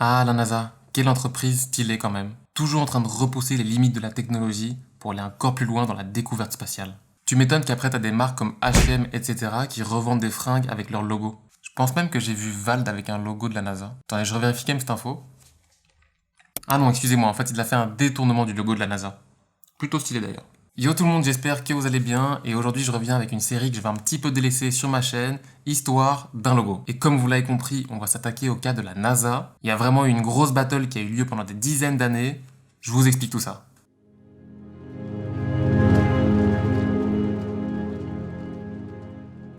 Ah, la NASA, quelle entreprise stylée quand même. Toujours en train de repousser les limites de la technologie pour aller encore plus loin dans la découverte spatiale. Tu m'étonnes qu'après t'as des marques comme H&M, etc. qui revendent des fringues avec leur logo. Je pense même que j'ai vu Vald avec un logo de la NASA. Attendez, je revérifie quand même cette info. Ah non, excusez-moi, en fait il a fait un détournement du logo de la NASA. Plutôt stylé d'ailleurs. Yo tout le monde, j'espère que vous allez bien et aujourd'hui je reviens avec une série que je vais un petit peu délaisser sur ma chaîne, histoire d'un logo. Et comme vous l'avez compris, on va s'attaquer au cas de la NASA. Il y a vraiment eu une grosse battle qui a eu lieu pendant des dizaines d'années. Je vous explique tout ça.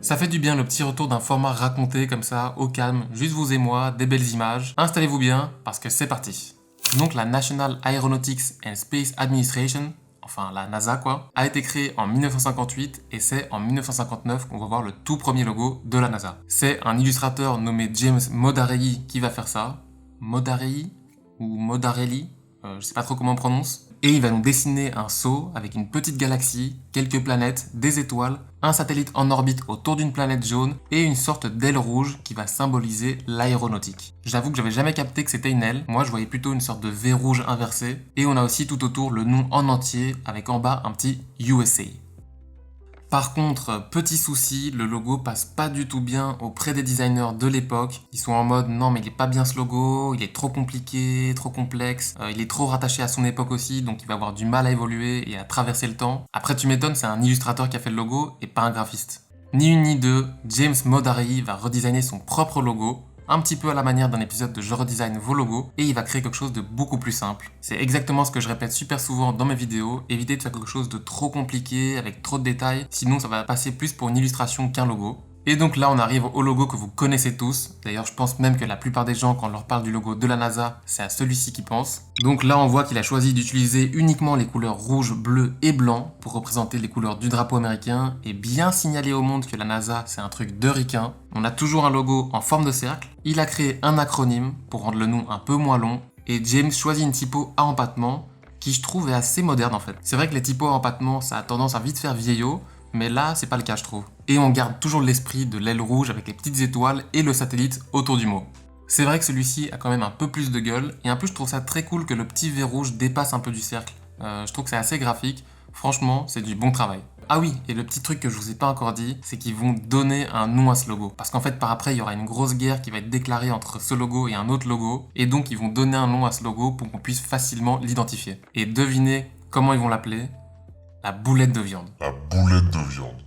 Ça fait du bien le petit retour d'un format raconté comme ça, au calme, juste vous et moi, des belles images. Installez-vous bien parce que c'est parti. Donc la National Aeronautics and Space Administration, enfin la NASA quoi, a été créée en 1958 et c'est en 1959 qu'on va voir le tout premier logo de la NASA. C'est un illustrateur nommé James Modarelli qui va faire ça. Modarelli ou Modarelli, je sais pas trop comment on prononce. Et il va nous dessiner un seau avec une petite galaxie, quelques planètes, des étoiles, un satellite en orbite autour d'une planète jaune et une sorte d'aile rouge qui va symboliser l'aéronautique. J'avoue que j'avais jamais capté que c'était une aile, moi je voyais plutôt une sorte de V rouge inversé, et on a aussi tout autour le nom en entier avec en bas un petit USA. Par contre, petit souci, le logo passe pas du tout bien auprès des designers de l'époque. Ils sont en mode non mais il est pas bien ce logo, il est trop compliqué, trop complexe, il est trop rattaché à son époque aussi, donc il va avoir du mal à évoluer et à traverser le temps. Après tu m'étonnes, c'est un illustrateur qui a fait le logo et pas un graphiste. Ni une ni deux, James Modarelli va redesigner son propre logo, un petit peu à la manière d'un épisode de Je redesign vos logos, et il va créer quelque chose de beaucoup plus simple. C'est exactement ce que je répète super souvent dans mes vidéos, évitez de faire quelque chose de trop compliqué, avec trop de détails, sinon ça va passer plus pour une illustration qu'un logo. Et donc là on arrive au logo que vous connaissez tous, d'ailleurs je pense même que la plupart des gens quand on leur parle du logo de la NASA, c'est à celui-ci qu'ils pensent. Donc là on voit qu'il a choisi d'utiliser uniquement les couleurs rouge, bleu et blanc pour représenter les couleurs du drapeau américain et bien signaler au monde que la NASA c'est un truc de ricain. On a toujours un logo en forme de cercle, il a créé un acronyme pour rendre le nom un peu moins long et James choisit une typo à empattement qui je trouve est assez moderne en fait. C'est vrai que les typos à empattement ça a tendance à vite faire vieillot, mais là, c'est pas le cas, je trouve. Et on garde toujours l'esprit de l'aile rouge avec les petites étoiles et le satellite autour du mot. C'est vrai que celui-ci a quand même un peu plus de gueule, et en plus je trouve ça très cool que le petit V rouge dépasse un peu du cercle. Je trouve que c'est assez graphique, franchement, c'est du bon travail. Ah oui, et le petit truc que je vous ai pas encore dit, c'est qu'ils vont donner un nom à ce logo. Parce qu'en fait, par après, il y aura une grosse guerre qui va être déclarée entre ce logo et un autre logo, et donc ils vont donner un nom à ce logo pour qu'on puisse facilement l'identifier. Et devinez comment ils vont l'appeler? La boulette de viande. La boulette de viande.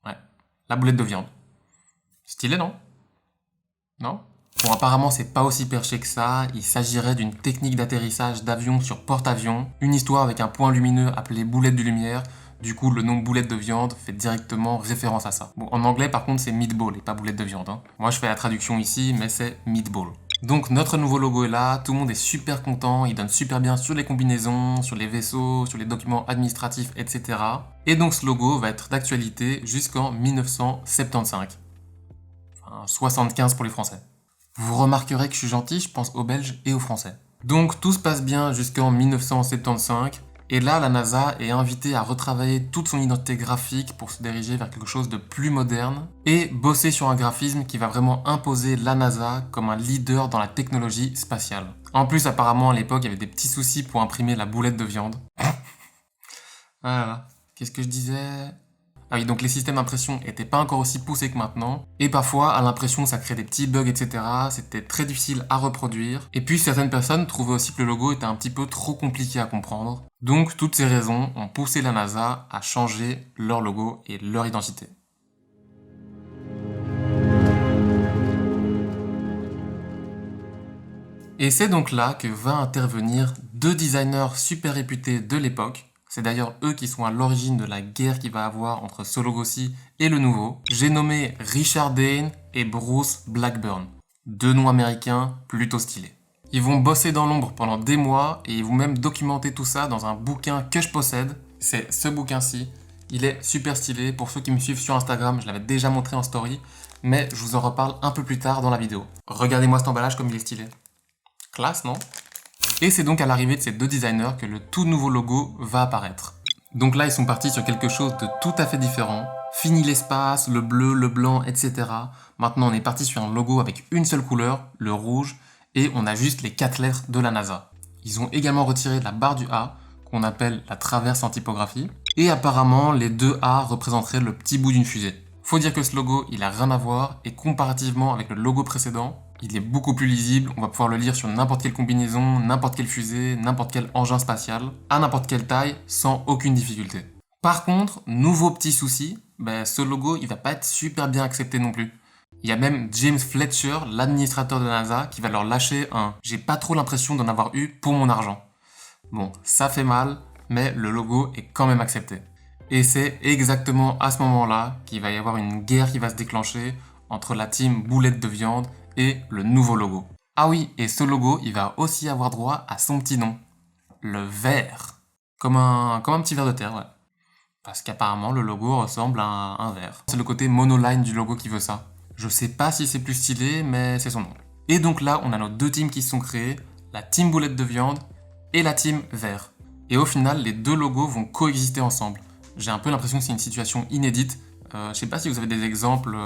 Ouais, la boulette de viande. Stylé, non? Non? Bon, apparemment, c'est pas aussi perché que ça. Il s'agirait d'une technique d'atterrissage d'avion sur porte-avions. Une histoire avec un point lumineux appelé boulette de lumière. Du coup, le nom boulette de viande fait directement référence à ça. Bon, en anglais, par contre, c'est meatball et pas boulette de viande. Hein. Moi, je fais la traduction ici, mais c'est meatball. Donc notre nouveau logo est là, tout le monde est super content, il donne super bien sur les combinaisons, sur les vaisseaux, sur les documents administratifs, etc. Et donc ce logo va être d'actualité jusqu'en 1975. Enfin, 75 pour les Français. Vous remarquerez que je suis gentil, je pense aux Belges et aux Français. Donc tout se passe bien jusqu'en 1975. Et là, la NASA est invitée à retravailler toute son identité graphique pour se diriger vers quelque chose de plus moderne et bosser sur un graphisme qui va vraiment imposer la NASA comme un leader dans la technologie spatiale. En plus, apparemment, à l'époque, il y avait des petits soucis pour imprimer la boulette de viande. Voilà. Qu'est-ce que je disais ? Ah oui, donc les systèmes d'impression étaient pas encore aussi poussés que maintenant, et parfois, à l'impression, ça crée des petits bugs, etc. C'était très difficile à reproduire. Et puis, certaines personnes trouvaient aussi que le logo était un petit peu trop compliqué à comprendre. Donc, toutes ces raisons ont poussé la NASA à changer leur logo et leur identité. Et c'est donc là que va intervenir deux designers super réputés de l'époque. C'est d'ailleurs eux qui sont à l'origine de la guerre qu'il va avoir entre ce logo-ci et le nouveau. J'ai nommé Richard Dane et Bruce Blackburn. Deux noms américains plutôt stylés. Ils vont bosser dans l'ombre pendant des mois et ils vont même documenter tout ça dans un bouquin que je possède. C'est ce bouquin-ci. Il est super stylé. Pour ceux qui me suivent sur Instagram, je l'avais déjà montré en story, mais je vous en reparle un peu plus tard dans la vidéo. Regardez-moi cet emballage comme il est stylé. Classe, non ? Et c'est donc à l'arrivée de ces deux designers que le tout nouveau logo va apparaître. Donc là, ils sont partis sur quelque chose de tout à fait différent. Fini l'espace, le bleu, le blanc, etc. Maintenant, on est parti sur un logo avec une seule couleur, le rouge, et on a juste les 4 lettres de la NASA. Ils ont également retiré la barre du A, qu'on appelle la traverse en typographie, et apparemment les 2 A représenteraient le petit bout d'une fusée. Faut dire que ce logo, il a rien à voir, et comparativement avec le logo précédent, il est beaucoup plus lisible, on va pouvoir le lire sur n'importe quelle combinaison, n'importe quelle fusée, n'importe quel engin spatial, à n'importe quelle taille, sans aucune difficulté. Par contre, nouveau petit souci, ce logo, il va pas être super bien accepté non plus. Il y a même James Fletcher, l'administrateur de la NASA, qui va leur lâcher un « j'ai pas trop l'impression d'en avoir eu pour mon argent ». Bon, ça fait mal, mais le logo est quand même accepté. Et c'est exactement à ce moment-là qu'il va y avoir une guerre qui va se déclencher entre la team boulette de viande et le nouveau logo. Ah oui, et ce logo, il va aussi avoir droit à son petit nom. Le ver. Comme un petit ver de terre, ouais. Parce qu'apparemment, le logo ressemble à un ver. C'est le côté monoline du logo qui veut ça. Je sais pas si c'est plus stylé, mais c'est son nom. Et donc là, on a nos 2 teams qui se sont créées, la team boulette de viande et la team ver. Et au final, les 2 logos vont coexister ensemble. J'ai un peu l'impression que c'est une situation inédite. Je sais pas si vous avez des exemples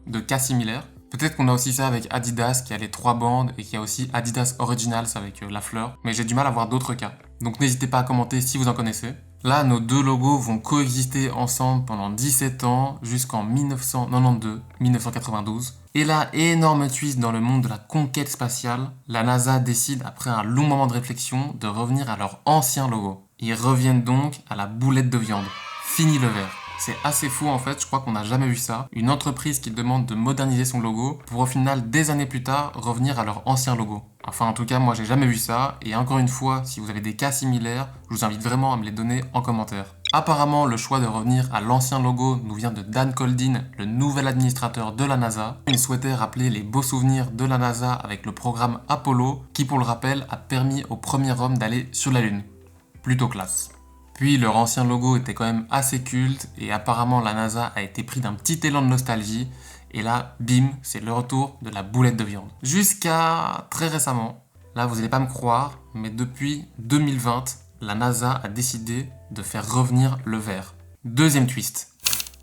de cas similaires. Peut-être qu'on a aussi ça avec Adidas qui a les 3 bandes et qui a aussi Adidas Originals avec la fleur. Mais j'ai du mal à voir d'autres cas. Donc n'hésitez pas à commenter si vous en connaissez. Là, nos 2 logos vont coexister ensemble pendant 17 ans jusqu'en 1992. Et là, énorme twist dans le monde de la conquête spatiale, la NASA décide, après un long moment de réflexion, de revenir à leur ancien logo. Ils reviennent donc à la boulette de viande. Fini le vert. C'est assez fou en fait, je crois qu'on n'a jamais vu ça. Une entreprise qui demande de moderniser son logo pour au final, des années plus tard, revenir à leur ancien logo. Enfin en tout cas, moi j'ai jamais vu ça, et encore une fois, si vous avez des cas similaires, je vous invite vraiment à me les donner en commentaire. Apparemment, le choix de revenir à l'ancien logo nous vient de Dan Koldin, le nouvel administrateur de la NASA. Il souhaitait rappeler les beaux souvenirs de la NASA avec le programme Apollo, qui pour le rappel a permis au premier homme d'aller sur la Lune. Plutôt classe. Puis leur ancien logo était quand même assez culte et apparemment la NASA a été pris d'un petit élan de nostalgie et là, bim, c'est le retour de la boulette de viande. Jusqu'à très récemment, là vous n'allez pas me croire, mais depuis 2020, la NASA a décidé de faire revenir le vert. Deuxième twist.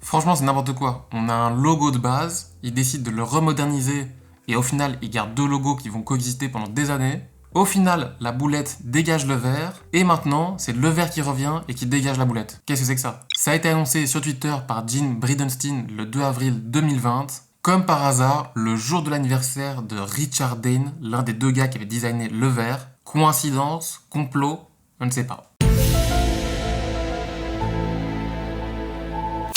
Franchement c'est n'importe quoi, on a un logo de base, ils décident de le remoderniser et au final ils gardent 2 logos qui vont coexister pendant des années. Au final, la boulette dégage le vert, et maintenant, c'est le vert qui revient et qui dégage la boulette. Qu'est-ce que c'est que ça? Ça a été annoncé sur Twitter par Gene Bridenstine le 2 avril 2020. Comme par hasard, le jour de l'anniversaire de Richard Dane, l'un des 2 gars qui avait designé le vert. Coïncidence? Complot? Je ne sais pas.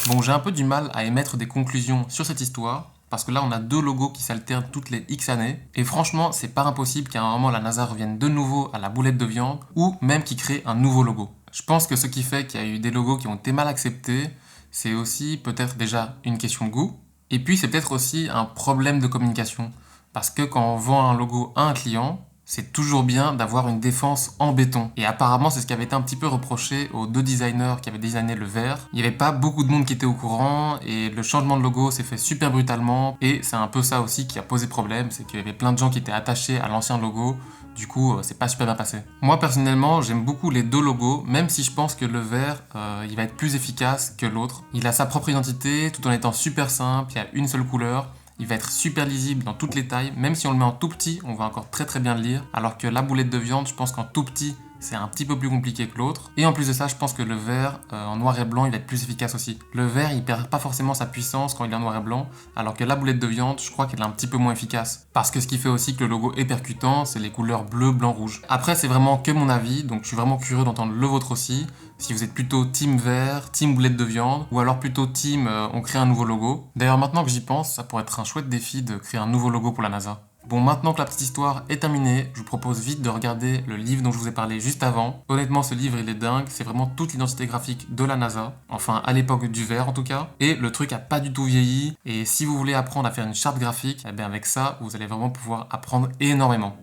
Bon, j'ai un peu du mal à émettre des conclusions sur cette histoire, parce que là on a 2 logos qui s'alternent toutes les X années, et franchement c'est pas impossible qu'à un moment la NASA revienne de nouveau à la boulette de viande, ou même qu'il crée un nouveau logo. Je pense que ce qui fait qu'il y a eu des logos qui ont été mal acceptés, c'est aussi peut-être déjà une question de goût, et puis c'est peut-être aussi un problème de communication, parce que quand on vend un logo à un client, c'est toujours bien d'avoir une défense en béton. Et apparemment, c'est ce qui avait été un petit peu reproché aux 2 designers qui avaient designé le vert. Il n'y avait pas beaucoup de monde qui était au courant et le changement de logo s'est fait super brutalement. Et c'est un peu ça aussi qui a posé problème, c'est qu'il y avait plein de gens qui étaient attachés à l'ancien logo. Du coup, c'est pas super bien passé. Moi, personnellement, j'aime beaucoup les 2 logos, même si je pense que le vert, il va être plus efficace que l'autre. Il a sa propre identité, tout en étant super simple, il y a une seule couleur. Il va être super lisible dans toutes les tailles, même si on le met en tout petit, on va encore très très bien le lire. Alors que la boulette de viande, je pense qu'en tout petit, c'est un petit peu plus compliqué que l'autre. Et en plus de ça, je pense que le vert, en noir et blanc, il va être plus efficace aussi. Le vert, il perd pas forcément sa puissance quand il est en noir et blanc, alors que la boulette de viande, je crois qu'elle est un petit peu moins efficace. Parce que ce qui fait aussi que le logo est percutant, c'est les couleurs bleu, blanc, rouge. Après, c'est vraiment que mon avis, donc je suis vraiment curieux d'entendre le vôtre aussi. Si vous êtes plutôt team vert, team boulette de viande, ou alors plutôt team on crée un nouveau logo. D'ailleurs, maintenant que j'y pense, ça pourrait être un chouette défi de créer un nouveau logo pour la NASA. Bon, maintenant que la petite histoire est terminée, je vous propose vite de regarder le livre dont je vous ai parlé juste avant. Honnêtement, ce livre, il est dingue, c'est vraiment toute l'identité graphique de la NASA, enfin à l'époque du vert en tout cas, et le truc a pas du tout vieilli, et si vous voulez apprendre à faire une charte graphique, eh bien avec ça, vous allez vraiment pouvoir apprendre énormément.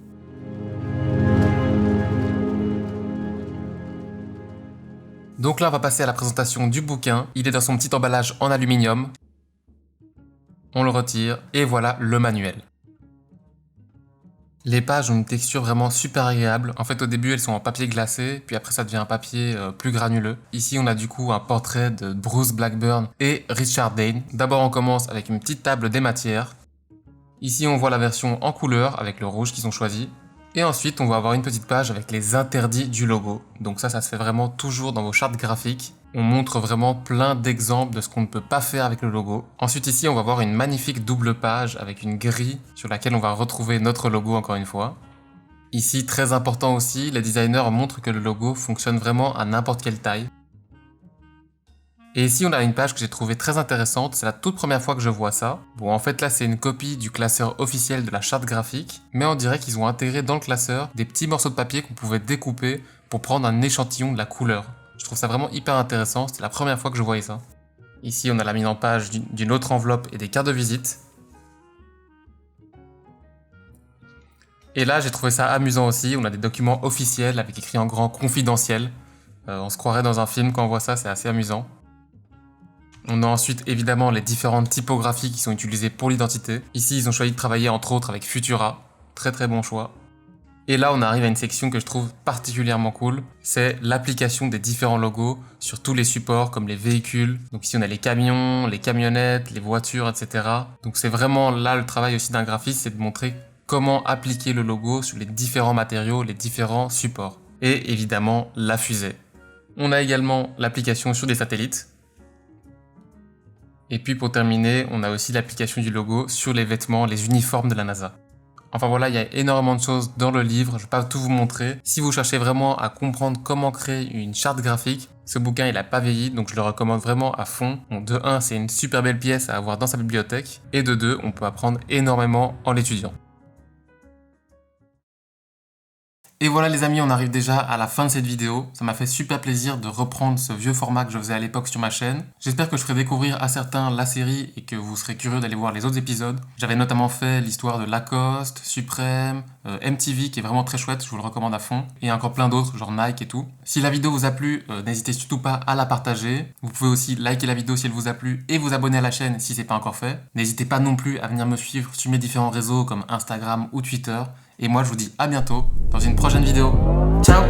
Donc là, on va passer à la présentation du bouquin. Il est dans son petit emballage en aluminium. On le retire, et voilà le manuel. Les pages ont une texture vraiment super agréable. En fait, au début, elles sont en papier glacé, puis après, ça devient un papier plus granuleux. Ici, on a du coup un portrait de Bruce Blackburn et Richard Dane. D'abord, on commence avec une petite table des matières. Ici, on voit la version en couleur avec le rouge qu'ils ont choisi. Et ensuite, on va avoir une petite page avec les interdits du logo. Donc ça se fait vraiment toujours dans vos chartes graphiques. On montre vraiment plein d'exemples de ce qu'on ne peut pas faire avec le logo. Ensuite ici, on va voir une magnifique double page avec une grille sur laquelle on va retrouver notre logo encore une fois. Ici, très important aussi, les designers montrent que le logo fonctionne vraiment à n'importe quelle taille. Et ici, on a une page que j'ai trouvée très intéressante, c'est la toute première fois que je vois ça. Bon, en fait, là, c'est une copie du classeur officiel de la charte graphique, mais on dirait qu'ils ont intégré dans le classeur des petits morceaux de papier qu'on pouvait découper pour prendre un échantillon de la couleur. Je trouve ça vraiment hyper intéressant, c'était la première fois que je voyais ça. Ici, on a la mise en page d'une autre enveloppe et des cartes de visite. Et là, j'ai trouvé ça amusant aussi, on a des documents officiels avec écrit en grand confidentiel. On se croirait dans un film quand on voit ça, c'est assez amusant. On a ensuite évidemment les différentes typographies qui sont utilisées pour l'identité. Ici, ils ont choisi de travailler entre autres avec Futura. Très très bon choix. Et là, on arrive à une section que je trouve particulièrement cool. C'est l'application des différents logos sur tous les supports comme les véhicules. Donc ici, on a les camions, les camionnettes, les voitures, etc. Donc c'est vraiment là le travail aussi d'un graphiste, c'est de montrer comment appliquer le logo sur les différents matériaux, les différents supports. Et évidemment, la fusée. On a également l'application sur des satellites. Et puis pour terminer, on a aussi l'application du logo sur les vêtements, les uniformes de la NASA. Enfin voilà, il y a énormément de choses dans le livre, je ne vais pas tout vous montrer. Si vous cherchez vraiment à comprendre comment créer une charte graphique, ce bouquin il n'a pas vieilli, donc je le recommande vraiment à fond. Bon, de 1, c'est une super belle pièce à avoir dans sa bibliothèque, et de 2, on peut apprendre énormément en l'étudiant. Et voilà les amis, on arrive déjà à la fin de cette vidéo. Ça m'a fait super plaisir de reprendre ce vieux format que je faisais à l'époque sur ma chaîne. J'espère que je ferai découvrir à certains la série et que vous serez curieux d'aller voir les autres épisodes. J'avais notamment fait l'histoire de Lacoste, Supreme, MTV qui est vraiment très chouette, je vous le recommande à fond. Et encore plein d'autres, genre Nike et tout. Si la vidéo vous a plu, n'hésitez surtout pas à la partager. Vous pouvez aussi liker la vidéo si elle vous a plu et vous abonner à la chaîne si c'est pas encore fait. N'hésitez pas non plus à venir me suivre sur mes différents réseaux comme Instagram ou Twitter. Et moi je vous dis à bientôt dans une prochaine vidéo. Ciao!